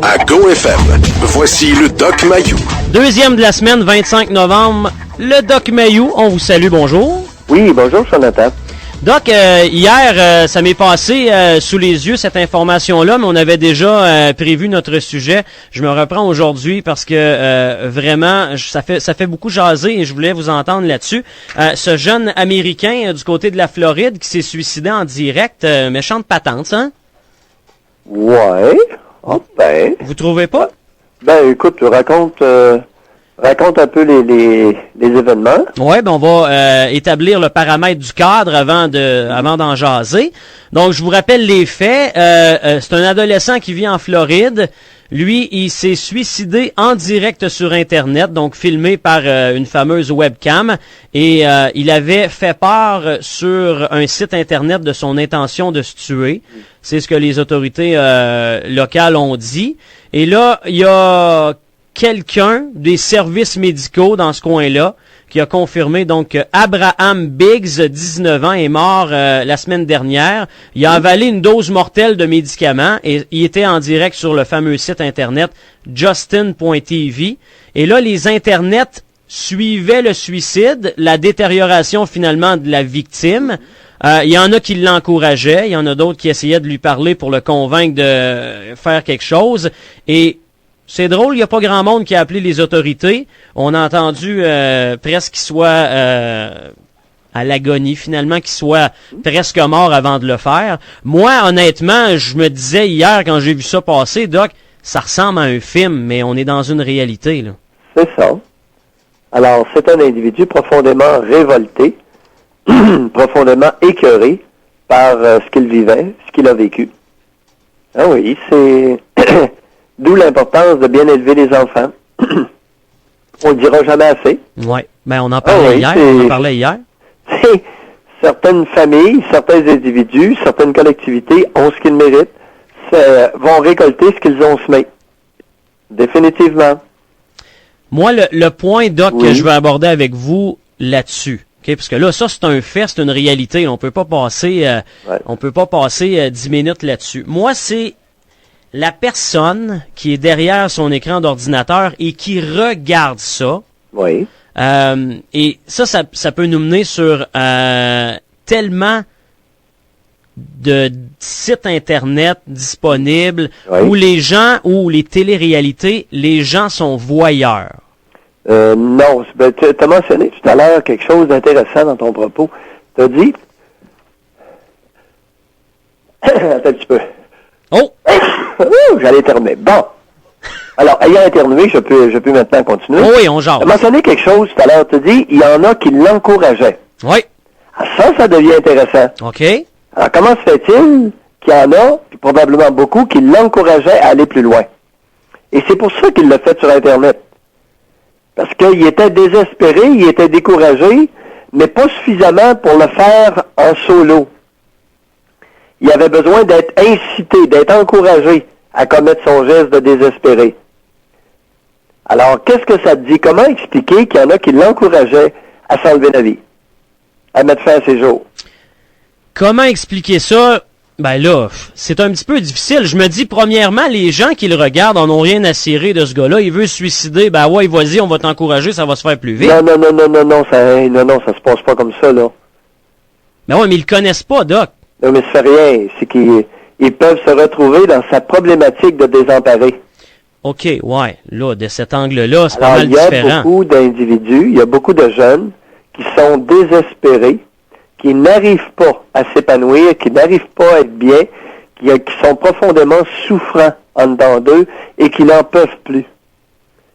à GoFM. Voici le Doc Mayou. Deuxième de la semaine, 25 novembre. Le Doc Mayou, on vous salue, bonjour. Oui, bonjour, Jonathan. Doc, hier, ça m'est passé sous les yeux cette information-là, mais on avait déjà prévu notre sujet. Je me reprends aujourd'hui parce que vraiment, ça fait beaucoup jaser et je voulais vous entendre là-dessus. Ce jeune Américain du côté de la Floride qui s'est suicidé en direct, méchante patente, hein? Ouais. Ah ben. Vous trouvez pas? Ben, écoute, raconte un peu les événements. Ouais, ben on va établir le paramètre du cadre avant d'en jaser. Donc, je vous rappelle les faits. C'est un adolescent qui vit en Floride. Lui, il s'est suicidé en direct sur Internet, donc filmé par une fameuse webcam. Et il avait fait part sur un site Internet de son intention de se tuer. C'est ce que les autorités locales ont dit. Et là, il y a quelqu'un des services médicaux dans ce coin-là qui a confirmé donc que Abraham Biggs, 19 ans, est mort la semaine dernière. Il a avalé une dose mortelle de médicaments et il était en direct sur le fameux site Internet Justin.tv. Et là, les Internets suivaient le suicide, la détérioration finalement de la victime. Il y en a qui l'encourageaient, il y en a d'autres qui essayaient de lui parler pour le convaincre de faire quelque chose. Et c'est drôle, il n'y a pas grand monde qui a appelé les autorités. On a entendu presque qu'il soit à l'agonie, finalement, qu'il soit presque mort avant de le faire. Moi, honnêtement, je me disais hier, quand j'ai vu ça passer, Doc, ça ressemble à un film, mais on est dans une réalité, là. C'est ça. Alors, c'est un individu profondément révolté, profondément écœuré par ce qu'il vivait, ce qu'il a vécu. Ah oui, c'est... D'où l'importance de bien élever les enfants. On le dira jamais assez. Oui, ben on en parlait hier. Certaines familles, certains individus, certaines collectivités ont ce qu'ils méritent, vont récolter ce qu'ils ont semé. Définitivement. Moi, le point, Doc, que je veux aborder avec vous là-dessus, okay, parce que là, ça, c'est un fait, c'est une réalité. On peut pas passer 10 minutes là-dessus. Moi, c'est la personne qui est derrière son écran d'ordinateur et qui regarde ça. Oui. Et ça peut nous mener sur tellement de sites Internet disponibles où les téléréalités, les gens sont voyeurs. Non, tu as mentionné tout à l'heure quelque chose d'intéressant dans ton propos. Tu as dit... Attends un petit peu. Oh! J'allais éternuer. Bon. Alors, ayant éternué, je peux maintenant continuer. Oh oui, on jase. Tu as mentionné quelque chose tout à l'heure. Tu as dit, il y en a qui l'encourageaient. Oui. Ça devient intéressant. OK. Alors, comment se fait-il qu'il y en a, puis probablement beaucoup, qui l'encourageaient à aller plus loin? Et c'est pour ça qu'il l'a fait sur Internet. Parce qu'il était désespéré, il était découragé, mais pas suffisamment pour le faire en solo. Il avait besoin d'être incité, d'être encouragé à commettre son geste de désespéré. Alors, qu'est-ce que ça te dit? Comment expliquer qu'il y en a qui l'encourageaient à s'enlever la vie, à mettre fin à ses jours? Comment expliquer ça? Ben là, c'est un petit peu difficile. Je me dis, premièrement, les gens qui le regardent en ont rien à cirer de ce gars-là. Il veut se suicider. Ben ouais, vas-y, on va t'encourager, ça va se faire plus vite. Non, ça se passe pas comme ça, là. Ben ouais, mais ils le connaissent pas, Doc. Non, mais ça fait rien. C'est qu'ils peuvent se retrouver dans sa problématique de désemparé. OK, ouais. Là, de cet angle-là, c'est pas mal différent. Il y a beaucoup d'individus, il y a beaucoup de jeunes qui sont désespérés, qui n'arrivent pas à s'épanouir, qui n'arrivent pas à être bien, qui sont profondément souffrants en dedans d'eux et qui n'en peuvent plus.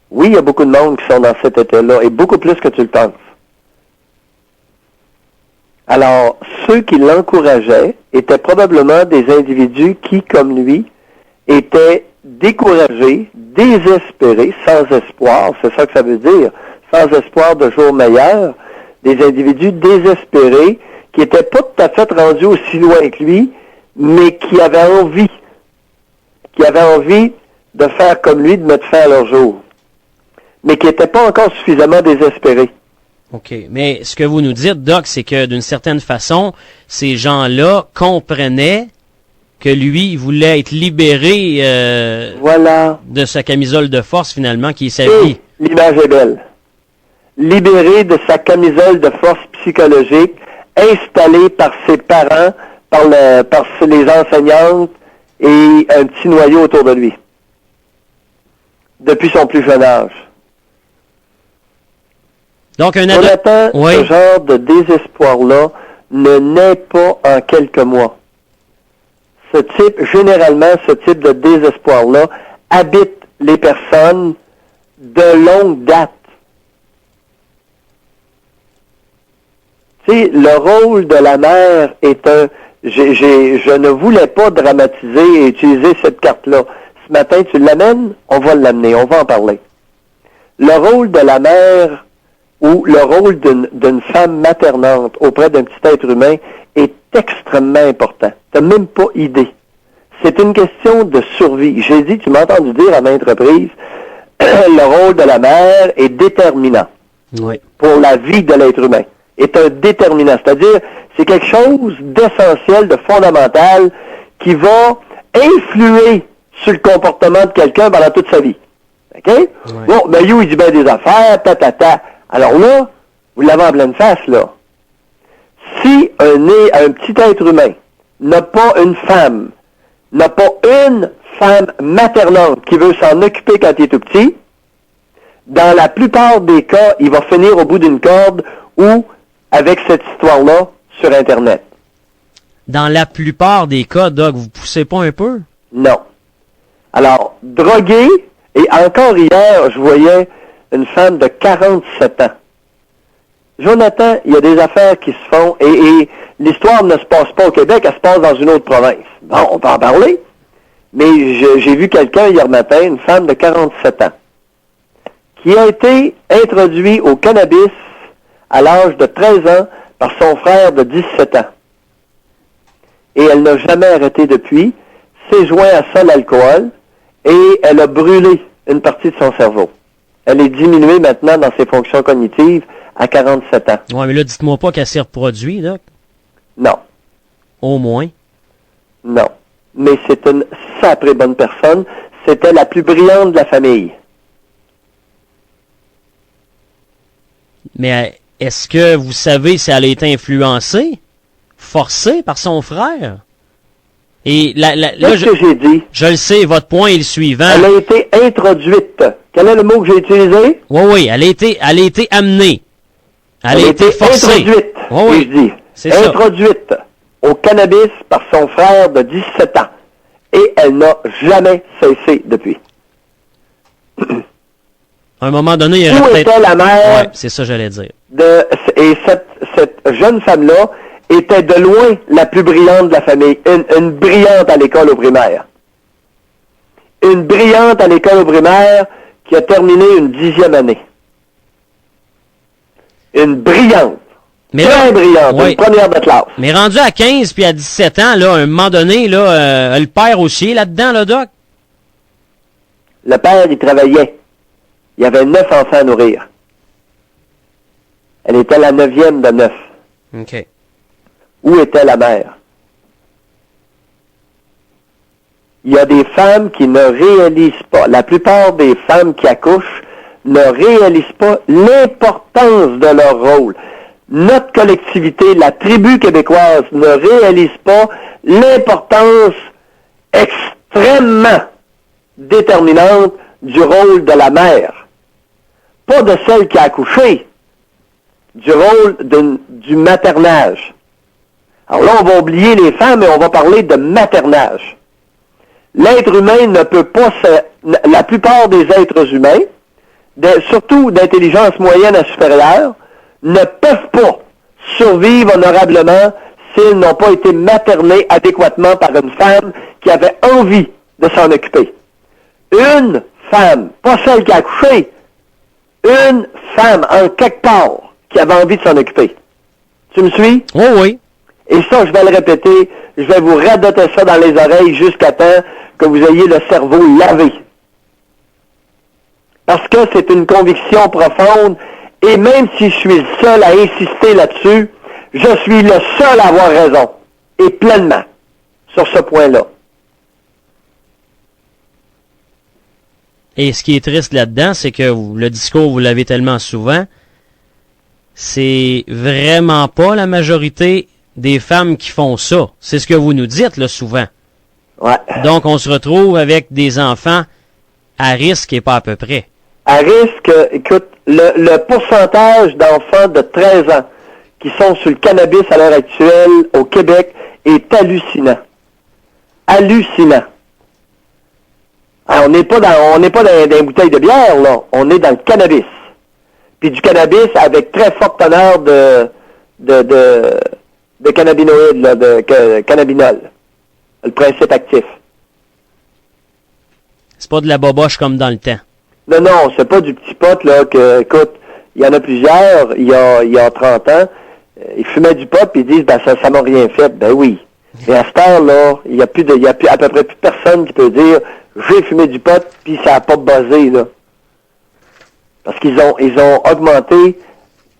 Oui, il y a beaucoup de monde qui sont dans cet état-là, et beaucoup plus que tu le penses. Alors, ceux qui l'encourageaient étaient probablement des individus qui, comme lui, étaient découragés, désespérés, sans espoir, c'est ça que ça veut dire, sans espoir de jour meilleur, des individus désespérés qui n'étaient pas tout à fait rendus aussi loin que lui, mais qui avaient envie de faire comme lui, de mettre fin à leur jour, mais qui n'étaient pas encore suffisamment désespérés. OK. Mais ce que vous nous dites, Doc, c'est que d'une certaine façon, ces gens-là comprenaient que lui, il voulait être libéré Voilà. de sa camisole de force, finalement, qui est sa Et vie. l'image est belle. Libéré de sa camisole de force psychologique, installé par ses parents, par les enseignantes et un petit noyau autour de lui. Depuis son plus jeune âge. Donc, Jonathan, oui. ce genre de désespoir-là ne naît pas en quelques mois. Généralement, ce type de désespoir-là habite les personnes de longue date. Tu sais, le rôle de la mère est je ne voulais pas dramatiser et utiliser cette carte-là. Ce matin, tu l'amènes, on va l'amener, on va en parler. Le rôle de la mère ou le rôle d'une femme maternante auprès d'un petit être humain est extrêmement important. Tu n'as même pas idée. C'est une question de survie. J'ai dit, tu m'as entendu dire à maintes reprises, le rôle de la mère est déterminant pour la vie de l'être humain. Est un déterminant. C'est-à-dire, c'est quelque chose d'essentiel, de fondamental, qui va influer sur le comportement de quelqu'un pendant toute sa vie. OK? Ouais. Bon, ben, il dit ben des affaires, ta. Alors là, vous l'avez en pleine face, là. Si un petit être humain n'a pas une femme maternante qui veut s'en occuper quand il est tout petit, dans la plupart des cas, il va finir au bout d'une corde ou avec cette histoire-là sur Internet. Dans la plupart des cas, Doc, vous poussez pas un peu? Non. Alors, drogué, et encore hier, je voyais une femme de 47 ans. Jonathan, il y a des affaires qui se font, et l'histoire ne se passe pas au Québec, elle se passe dans une autre province. Bon, on peut en parler, mais j'ai vu quelqu'un hier matin, une femme de 47 ans, qui a été introduit au cannabis à l'âge de 13 ans par son frère de 17 ans. Et elle n'a jamais arrêté depuis, s'est joint à ça l'alcool, et elle a brûlé une partie de son cerveau. Elle est diminuée maintenant dans ses fonctions cognitives à 47 ans. Ouais, mais là, dites-moi pas qu'elle s'est reproduite, Doc. Non. Au moins. Non. Mais c'est une sacrée bonne personne. C'était la plus brillante de la famille. Mais est-ce que vous savez si elle a été influencée, forcée par son frère? Et Qu'est-ce que j'ai dit? Je le sais, votre point est le suivant. Elle a été introduite. Quel est le mot que j'ai utilisé? Oui, elle a été amenée. Elle a été forcée. Introduite, Oui, je dis. C'est ça. Introduite au cannabis par son frère de 17 ans. Et elle n'a jamais cessé depuis. À un moment donné, il y Où aurait peut-être... était la mère? Ouais, c'est ça que j'allais dire. Et cette jeune femme-là était de loin la plus brillante de la famille. Une brillante à l'école au primaire. Une brillante à l'école au primaire qui a terminé une 10e année. Une brillante. Mais très là, brillante. oui. Une première de classe. Mais rendu à 15 puis à 17 ans, là, à un moment donné, là, le père aussi là-dedans, là, Doc? Le père, il travaillait. Il y avait 9 enfants à nourrir. Elle était la 9e de 9. OK. Où était la mère? Il y a des femmes qui ne réalisent pas, la plupart des femmes qui accouchent ne réalisent pas l'importance de leur rôle. Notre collectivité, la tribu québécoise, ne réalise pas l'importance extrêmement déterminante du rôle de la mère. Pas de celle qui a accouché, du rôle du maternage. Alors là, on va oublier les femmes et on va parler de maternage. L'être humain ne peut pas, la plupart des êtres humains, surtout d'intelligence moyenne à supérieure, ne peuvent pas survivre honorablement s'ils n'ont pas été maternés adéquatement par une femme qui avait envie de s'en occuper. Une femme, pas celle qui a accouché, une femme en quelque part qui avait envie de s'en occuper. Tu me suis? Oh oui. Et ça, je vais le répéter, je vais vous radoter ça dans les oreilles jusqu'à temps que vous ayez le cerveau lavé. Parce que c'est une conviction profonde, et même si je suis le seul à insister là-dessus, je suis le seul à avoir raison, et pleinement, sur ce point-là. Et ce qui est triste là-dedans, c'est que le discours, vous l'avez tellement souvent, c'est vraiment pas la majorité des femmes qui font ça. C'est ce que vous nous dites, là, souvent. Ouais. Donc, on se retrouve avec des enfants à risque et pas à peu près. À risque, écoute, le pourcentage d'enfants de 13 ans qui sont sur le cannabis à l'heure actuelle au Québec est hallucinant. Hallucinant. Alors, on n'est pas dans des bouteilles de bière, là. On est dans le cannabis. Puis du cannabis avec très forte teneur de cannabinoïdes, là, de cannabinol. Le principe actif. C'est pas de la boboche comme dans le temps. Non, c'est pas du petit pot, là, que, écoute, il y en a plusieurs, il y a 30 ans, ils fumaient du pot, puis ils disent, ben, ça m'a rien fait. Ben oui. Mais à cette heure, là, il y a à peu près plus personne qui peut dire, j'ai fumé du pot, puis ça a pas buzzé, là. Parce qu'ils ont augmenté,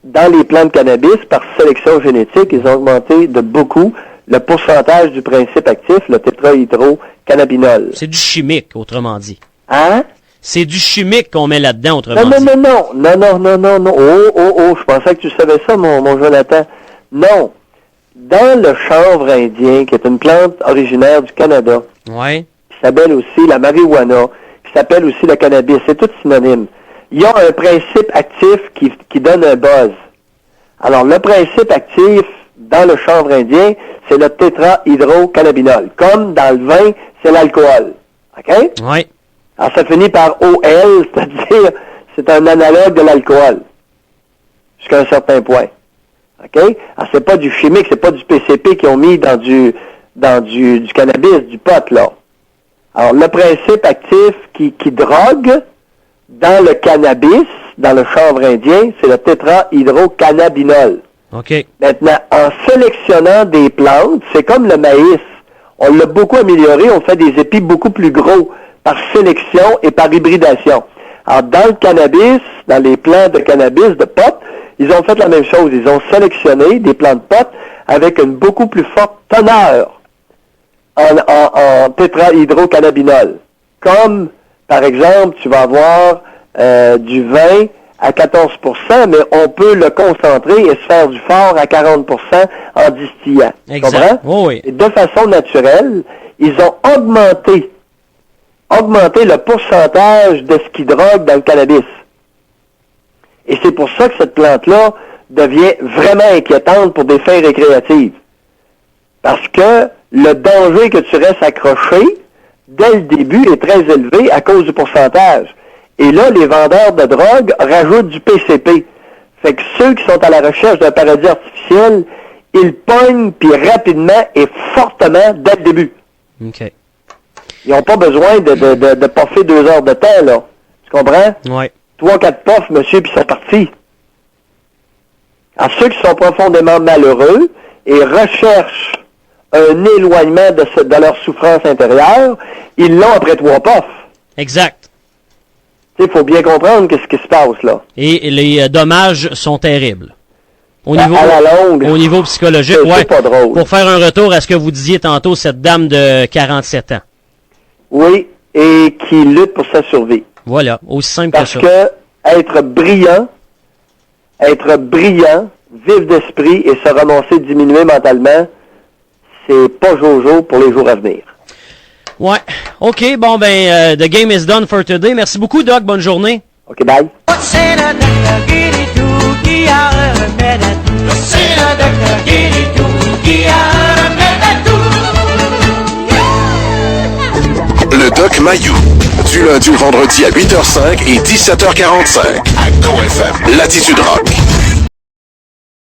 dans les plants de cannabis, par sélection génétique, ils ont augmenté de beaucoup le pourcentage du principe actif, le tétrahydrocannabinol. C'est du chimique, autrement dit. Hein? C'est du chimique qu'on met là-dedans, autrement dit. Non. Oh, je pensais que tu savais ça, mon Jonathan. Non. Dans le chanvre indien, qui est une plante originaire du Canada, Ouais. qui s'appelle aussi la marijuana, qui s'appelle aussi le cannabis, c'est tout synonyme. Il y a un principe actif qui donne un buzz. Alors, le principe actif dans le chanvre indien, c'est le tétrahydrocannabinol. Comme dans le vin, c'est l'alcool. OK? Ouais. Alors, ça finit par OL, c'est-à-dire, c'est un analogue de l'alcool. Jusqu'à un certain point. OK? Alors, c'est pas du chimique, c'est pas du PCP qu'ils ont mis dans du cannabis, du pot, là. Alors, le principe actif qui drogue dans le cannabis, dans le chanvre indien, c'est le tétrahydrocannabinol. OK. Maintenant, en sélectionnant des plantes, c'est comme le maïs. On l'a beaucoup amélioré, on fait des épis beaucoup plus gros par sélection et par hybridation. Alors, dans le cannabis, dans les plants de cannabis, de pot, ils ont fait la même chose. Ils ont sélectionné des plants de pot avec une beaucoup plus forte teneur en tétrahydrocannabinol. Comme, par exemple, tu vas avoir du vin à 14%, mais on peut le concentrer et se faire du fort à 40% en distillant. Exact. Tu comprends? Oh oui. Et de façon naturelle, ils ont augmenté le pourcentage de ce qui drogue dans le cannabis. Et c'est pour ça que cette plante-là devient vraiment inquiétante pour des fins récréatives. Parce que le danger que tu restes accroché, dès le début, est très élevé à cause du pourcentage. Et là, les vendeurs de drogue rajoutent du PCP. Fait que ceux qui sont à la recherche d'un paradis artificiel, ils pognent, puis rapidement et fortement, dès le début. OK. Ils n'ont pas besoin de puffer 2 heures de temps, là. Tu comprends? Ouais. 3-4 puffs, monsieur, puis ils sont partis. Alors, ceux qui sont profondément malheureux et recherchent un éloignement de leur souffrance intérieure, ils l'ont après 3 puffs. Exact. Il faut bien comprendre ce qui se passe, là. Et les dommages sont terribles. Au niveau, à la longue, au niveau psychologique, c'est ouais. pas drôle. Pour faire un retour à ce que vous disiez tantôt, cette dame de 47 ans. Oui, et qui lutte pour sa survie. Voilà, aussi simple Parce que ça. que être brillant, vif d'esprit et se ramasser diminué mentalement, c'est pas jojo pour les jours à venir. Ouais. OK, bon, ben, the game is done for today. Merci beaucoup, Doc. Bonne journée. OK, bye. Le Doc Mayou. Du lundi au vendredi à 8h05 et 17h45. À GoFM. Latitude Rock.